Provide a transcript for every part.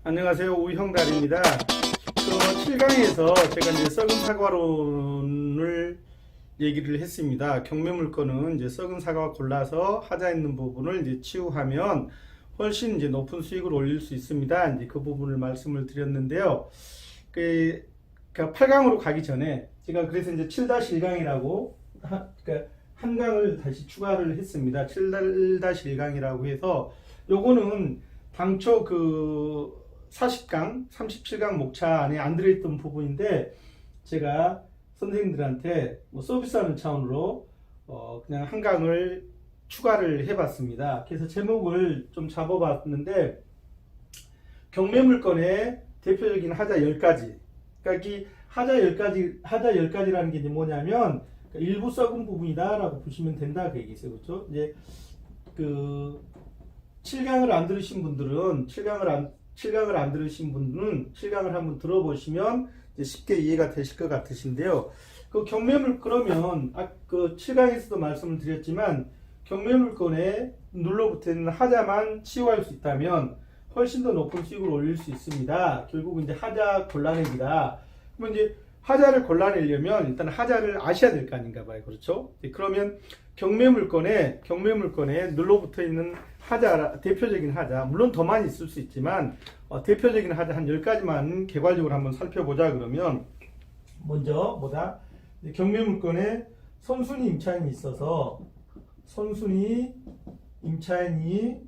안녕하세요. 우형달입니다. 7강에서 제가 이제 썩은 사과론을 얘기를 했습니다. 경매물건은 이제 썩은 사과 골라서 하자 있는 부분을 이제 치유하면 훨씬 이제 높은 수익을 올릴 수 있습니다. 이제 그 부분을 말씀을 드렸는데요. 그 8강으로 가기 전에 제가 그래서 이제 7-1강이라고 그러니까 한 강을 다시 추가를 했습니다. 7-1강이라고 해서 요거는 당초 그 40강, 37강 목차 안에 안 들어있던 부분인데 제가 선생님들한테 뭐 서비스하는 차원으로 그냥 한 강을 추가를 해봤습니다. 그래서 제목을 좀 잡아봤는데 경매물건의 대표적인 하자 10가지. 그러니까 이 하자 10가지라는 게 이제 뭐냐면 일부 썩은 부분이다라고 보시면 된다 그 얘기죠. 그렇죠? 이제 그 7강을 안 들으신 분들은 7강을 안 들으신 분은 7강을 한번 들어보시면 이제 쉽게 이해가 되실 것 같으신데요. 그 경매물 그러면 그 7강에서도 말씀을 드렸지만 경매물건에 눌러붙어 있는 하자만 치유할 수 있다면 훨씬 더 높은 수익을 올릴 수 있습니다. 결국 이제 하자 골라내기다. 그러면 이제 하자를 골라내려면 일단 하자를 아셔야 될 거 아닌가 봐요. 그렇죠? 그러면 경매물건에 눌러붙어 있는 하자, 대표적인 하자, 물론 더 많이 있을 수 있지만 대표적인 하자 한 10가지만 개괄적으로 한번 살펴보자. 그러면 먼저 뭐다? 경매물건에 선순위 임차인이 있어서 선순위 임차인이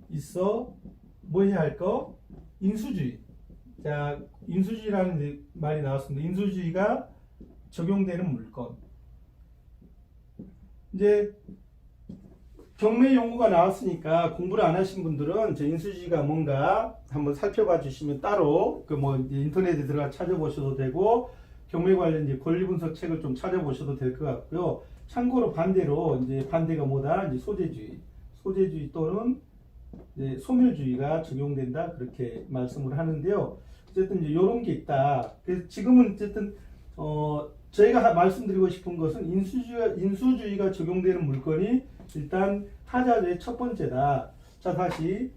있어 뭐 해야 할 거? 인수주의. 자, 인수주의라는 말이 나왔습니다. 인수주의가 적용되는 물건. 이제 경매 용어가 나왔으니까 공부를 안 하신 분들은 저 인수주의가 뭔가 한번 살펴봐 주시면 따로 그 뭐 인터넷에 들어가 찾아보셔도 되고 경매 관련 이제 권리 분석 책을 좀 찾아보셔도 될 것 같고요. 참고로 반대로 이제 반대가 뭐다? 이제 소재주의 또는 이제 소멸주의가 적용된다 그렇게 말씀을 하는데요. 어쨌든 이제 이런 게 있다. 그래서 지금은 어쨌든 저희가 말씀드리고 싶은 것은 인수주의가 적용되는 물건이 일단 하자의 첫 번째다. 자, 다시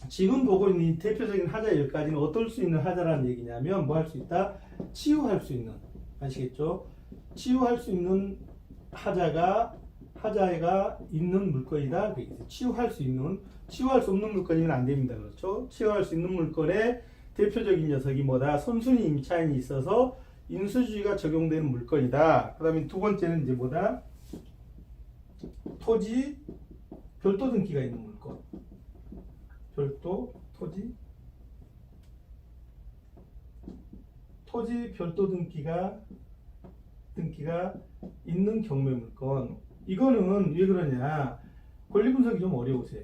지금 보고 있는 이 대표적인 하자 10가지는 어떨 수 있는 하자라는 얘기냐면 뭐 할 수 있다? 치유할 수 있는, 아시겠죠? 치유할 수 있는 하자가 있는 물건이다. 치유할 수 없는 물건이면 안 됩니다. 그렇죠? 치유할 수 있는 물건의 대표적인 녀석이 뭐다? 선순위 임차인이 있어서 인수주의가 적용되는 물건이다. 그 다음에 두 번째는 이제 뭐다? 토지 별도 등기가 있는 물건. 토지 별도 등기가 있는 경매 물건. 이거는 왜 그러냐? 권리 분석이 좀 어려우세요.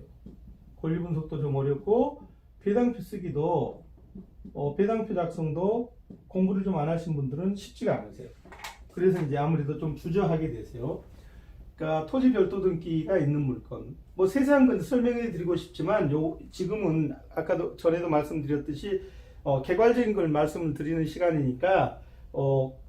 권리 분석도 좀 어렵고 배당표 쓰기도 배당표 작성도 공부를 좀 안 하신 분들은 쉽지가 않으세요. 그래서 이제 아무래도 좀 주저하게 되세요. 그러니까 토지 별도 등기가 있는 물건. 뭐 세세한 건 설명해 드리고 싶지만 지금은 아까도 전에도 말씀드렸듯이 개괄적인 걸 말씀을 드리는 시간이니까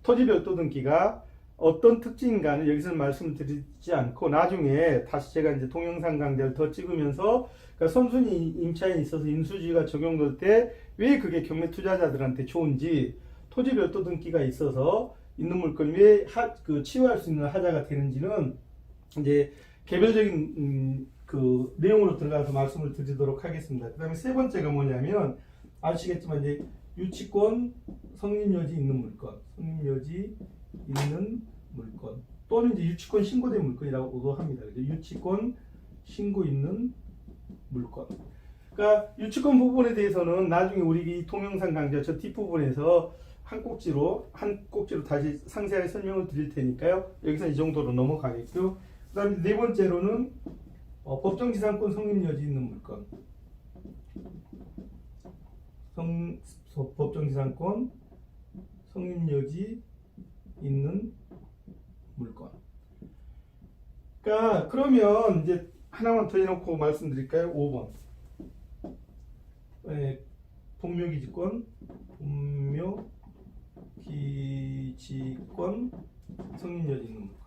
토지 별도 등기가 어떤 특징인가는 여기서는 말씀을 드리지 않고 나중에 다시 제가 이제 동영상 강좌를 더 찍으면서 그러니까 선순위 임차인이 있어서 인수주의가 적용될 때 왜 그게 경매 투자자들한테 좋은지 토지 별도 등기가 있어서 있는 물건이 왜 치유할 수 있는 하자가 되는지는 이제 개별적인 그 내용으로 들어가서 말씀을 드리도록 하겠습니다. 그 다음에 세 번째가 뭐냐면 아시겠지만 이제 유치권 성립여지 있는 물건, 또는 이제 유치권 신고된 물건이라고도 합니다. 유치권 신고 있는 물건. 그러니까 유치권 부분에 대해서는 나중에 우리 이 동영상 강좌 저 뒷부분에서 한 꼭지로 다시 상세하게 설명을 드릴 테니까요. 여기서 이 정도로 넘어가겠고요. 그 다음에 네 번째로는 법정지상권 성립여지 있는 물건. 법정지상권 성립여지 있는 물건. 그러니까 그러면 이제 하나만 더 해놓고 말씀드릴까요? 5번. 본묘기지권 성립여지 있는 물건.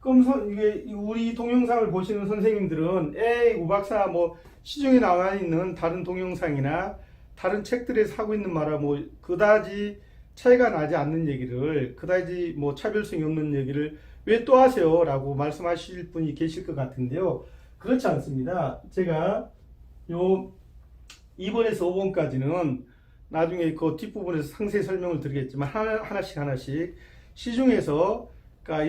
그럼 이게 우리 동영상을 보시는 선생님들은 우 박사 뭐 시중에 나와 있는 다른 동영상이나 다른 책들에서 하고 있는 말하 뭐 그다지 차이가 나지 않는 얘기를, 그다지 뭐 차별성이 없는 얘기를 왜 또 하세요? 라고 말씀하실 분이 계실 것 같은데요. 그렇지 않습니다. 제가 요 2번에서 5번까지는 나중에 그 뒷부분에서 상세히 설명을 드리겠지만 하나씩 시중에서 그러니까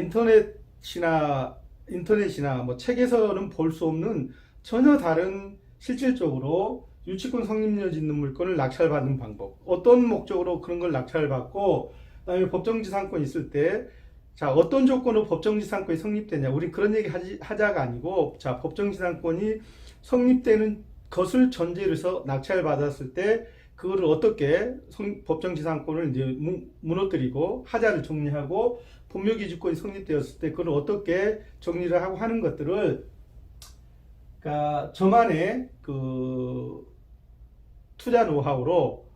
인터넷이나 뭐 책에서는 볼 수 없는 전혀 다른 실질적으로 유치권 성립여지 있는 물건을 낙찰받는 방법, 어떤 목적으로 그런 걸 낙찰받고 그다음에 법정지상권 있을 때 자, 어떤 조건으로 법정지상권이 성립되냐, 우린 그런 얘기 하자가 아니고, 자, 법정지상권이 성립되는 것을 전제로 해서 낙찰받았을 때 그거를 어떻게 법정지상권을 이제 무너뜨리고 하자를 정리하고 분묘기지권이 성립되었을 때 그걸 어떻게 정리를 하고 하는 것들을, 그러니까 저만의 그 투자 노하우로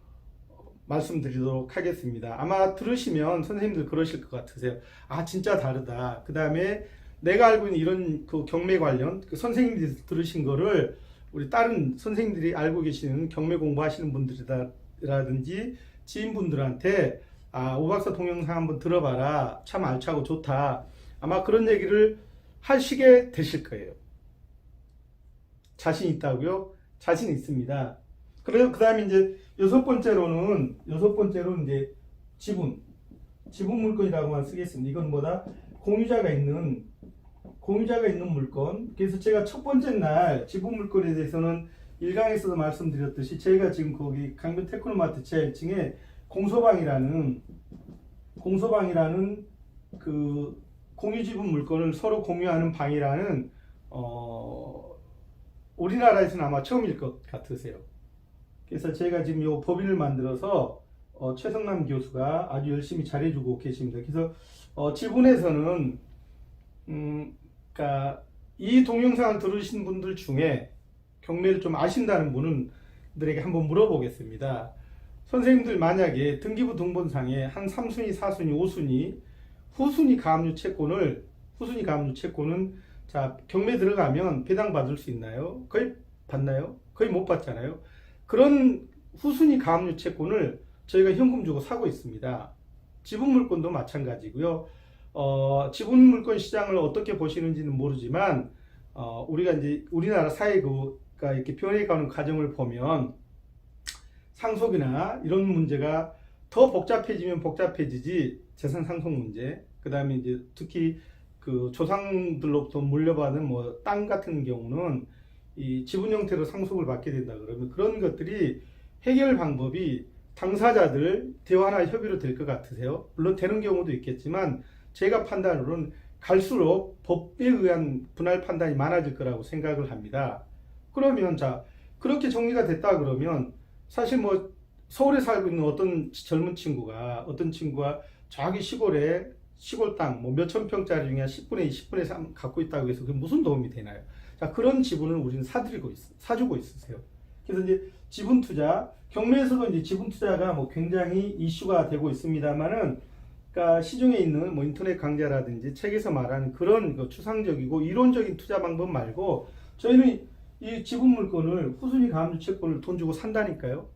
말씀드리도록 하겠습니다. 아마 들으시면 선생님들 그러실 것 같으세요. 아, 진짜 다르다. 그 다음에 내가 알고 있는 이런 그 경매 관련 그 선생님들이 들으신 거를 우리 다른 선생님들이 알고 계시는 경매 공부하시는 분들이라든지 지인분들한테 아, 오 박사 동영상 한번 들어봐라. 참 알차고 좋다. 아마 그런 얘기를 하시게 되실 거예요. 자신 있다고요? 자신 있습니다. 그래서 그 다음에 이제 여섯 번째로는 이제 지분 물건이라고만 쓰겠습니다. 이건 뭐다? 공유자가 있는 물건. 그래서 제가 첫 번째 날 지분 물건에 대해서는 1강에서도 말씀드렸듯이 저희가 지금 거기 강변 테크노마트 지하 1층에 공소방이라는 그 공유 지분 물건을 서로 공유하는 방이라는 우리나라에서는 아마 처음일 것 같으세요. 그래서 제가 지금 요 법인을 만들어서 최성남 교수가 아주 열심히 잘해주고 계십니다. 그래서 지분에서는 그러니까 이 동영상을 들으신 분들 중에 경매를 좀 아신다는 분들에게 한번 물어보겠습니다. 선생님들 만약에 등기부 등본상에 한 3순위, 4순위, 5순위, 후순위 가압류 채권은 자, 경매 들어가면 배당받을 수 있나요? 거의 받나요? 거의 못 받잖아요. 그런 후순위 가압류 채권을 저희가 현금 주고 사고 있습니다. 지분 물건도 마찬가지고요. 지분 물건 시장을 어떻게 보시는지는 모르지만 우리가 이제 우리나라 사회가 이렇게 변해가는 과정을 보면 상속이나 이런 문제가 더 복잡해지면 복잡해지지 재산 상속 문제, 그 다음에 이제 특히 그 조상들로부터 물려받은 뭐 땅 같은 경우는 이 지분 형태로 상속을 받게 된다 그러면 그런 것들이 해결 방법이 당사자들 대화나 협의로 될 것 같으세요? 물론 되는 경우도 있겠지만 제가 판단으로는 갈수록 법에 의한 분할 판단이 많아질 거라고 생각을 합니다. 그러면 자, 그렇게 정리가 됐다 그러면 사실 뭐 서울에 살고 있는 어떤 친구가 저기 시골 땅 뭐 몇천 평짜리 중에 10분의 2, 10분의 3 갖고 있다고 해서 그게 무슨 도움이 되나요? 자, 그런 지분을 우리는 사주고 있으세요. 그래서 이제 지분 투자, 경매에서도 이제 지분 투자가 뭐 굉장히 이슈가 되고 있습니다만은, 그러니까 시중에 있는 뭐 인터넷 강좌라든지 책에서 말하는 그런 그 추상적이고 이론적인 투자 방법 말고 저희는 이 지분 물건을 후순위 가압류 채권을 돈 주고 산다니까요.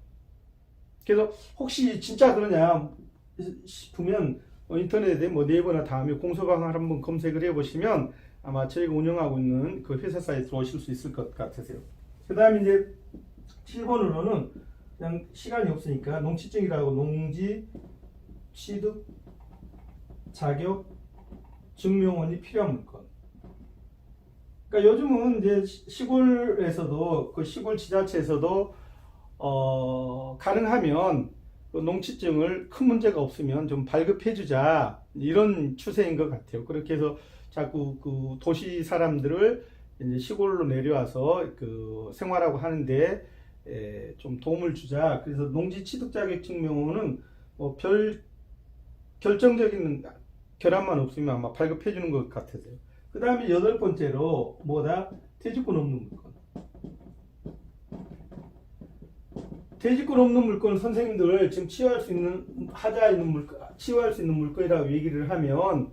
그래서 혹시 진짜 그러냐 싶으면 인터넷에 뭐 네이버나 다음에 공소방을 한번 검색을 해보시면 아마 저희가 운영하고 있는 그 회사사에 들어오실 수 있을 것 같으세요. 그 다음에 이제 7번으로는 그냥 시간이 없으니까 농취증이라고 농지, 취득, 자격, 증명원이 필요한 물건. 그러니까 요즘은 이제 시골에서도 그 시골 지자체에서도 가능하면 그 농취증을 큰 문제가 없으면 좀 발급해주자 이런 추세인 것 같아요. 그렇게 해서 자꾸 그 도시 사람들을 이제 시골로 내려와서 그 생활하고 하는데 좀 도움을 주자. 그래서 농지 취득 자격 증명은 뭐 별 결정적인 결함만 없으면 아마 발급해주는 것 같아서요. 그 다음에 8번째로 뭐다? 퇴직권 없는 물건. 퇴직권 없는 물건을 선생님들 지금 치유할 수 있는 물건이라고 얘기를 하면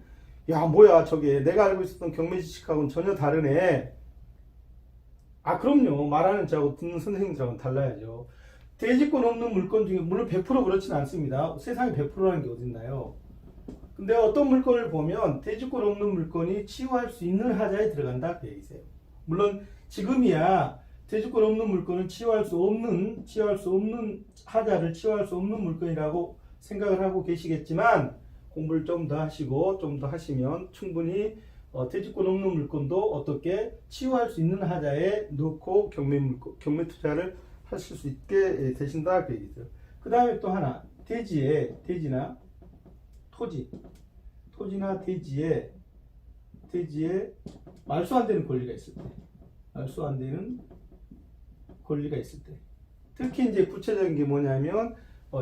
야 뭐야 저게 내가 알고 있었던 경매 지식하고는 전혀 다르네. 아 그럼요. 말하는 자하고 듣는 선생님들하고는 달라야죠. 대지권 없는 물건 중에 물론 100% 그렇지는 않습니다. 세상에 100%라는 게 어딨나요? 근데 어떤 물건을 보면 대지권 없는 물건이 치유할 수 있는 하자에 들어간다 그 얘기세요. 물론 지금이야 대지권 없는 물건은 치유할 수 없는 하자를 치유할 수 없는 물건이라고 생각을 하고 계시겠지만 공부를 좀 더 하시고 좀 더 하시면 충분히 대지권 없는 물건도 어떻게 치유할 수 있는 하자에 넣고 경매 투자를 하실 수 있게 되신다 그 얘기죠. 그 다음에 또 하나 대지나 토지나 대지에 말소 안 되는 권리가 있을 때, 말소 안 되는 권리가 있을 때, 특히 이제 구체적인 게 뭐냐면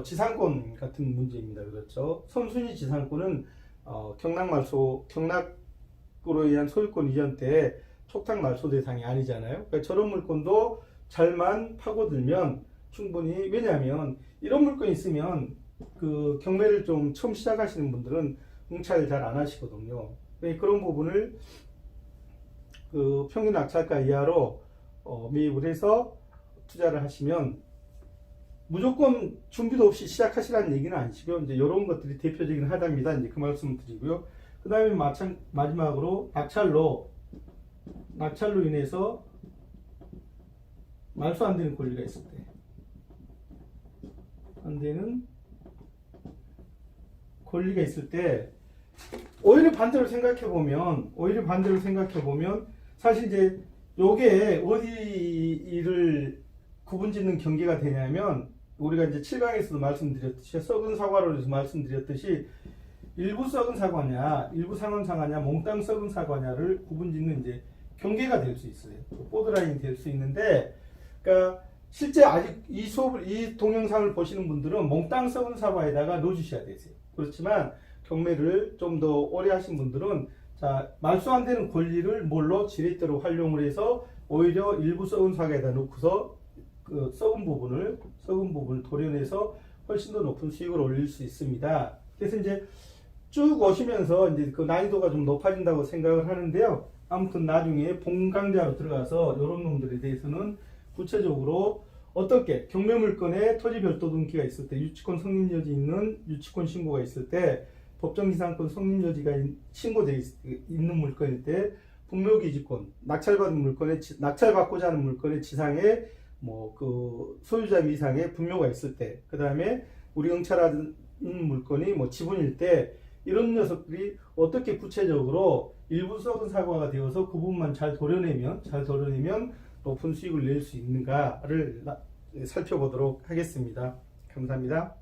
지상권 같은 문제입니다. 그렇죠? 선순위 지상권은 경락으로 의한 소유권 이전 때 촉탁 말소 대상이 아니잖아요. 그러니까 저런 물건도 잘만 파고들면 충분히, 왜냐하면 이런 물건이 있으면 그 경매를 좀 처음 시작하시는 분들은 응찰 잘 안 하시거든요. 그런 부분을 그 평균 낙찰가 이하로 매입을 해서 투자를 하시면 무조건 준비도 없이 시작하시라는 얘기는 아니시고요. 이제 이런 것들이 대표적인 하자입니다. 이제 그 말씀을 드리고요. 그 다음에 마지막으로 낙찰로 인해서 말소 안 되는 권리가 있을 때, 안 되는 권리가 있을 때, 오히려 반대로 생각해 보면 사실 이제 요게 어디를 구분 짓는 경계가 되냐면, 우리가 이제 7강에서도 말씀드렸듯이, 썩은 사과론에서 말씀드렸듯이, 일부 썩은 사과냐, 일부 상한 사과냐, 몽땅 썩은 사과냐를 구분 짓는 이제 경계가 될 수 있어요. 보드라인이 될 수 있는데, 그러니까 실제 아직 이 동영상을 보시는 분들은 몽땅 썩은 사과에다가 넣어주셔야 되세요. 그렇지만 경매를 좀 더 오래 하신 분들은 말소 안 되는 권리를 뭘로 지렛대로 활용을 해서 오히려 일부 썩은 사과에다 넣고서 그 썩은 부분을 도려내서 훨씬 더 높은 수익을 올릴 수 있습니다. 그래서 이제 쭉 오시면서 이제 그 난이도가 좀 높아진다고 생각을 하는데요. 아무튼 나중에 본 강좌로 들어가서 이런 놈들에 대해서는 구체적으로 어떻게 경매 물건에 토지 별도 등기가 있을 때, 유치권 성립 여지 있는 유치권 신고가 있을 때, 법정 기상권 성립 여지가 신고되어 있는 물건일 때, 분묘기지권, 낙찰받은 물건에 낙찰받고자 하는 물건의 지상에 그 소유자 위상에 분묘가 있을 때, 그 다음에 우리 응찰하는 물건이 지분일 때, 이런 녀석들이 어떻게 구체적으로 일부 썩은 사과가 되어서 그 부분만 잘 도려내면 높은 수익을 낼 수 있는가를 살펴보도록 하겠습니다. 감사합니다.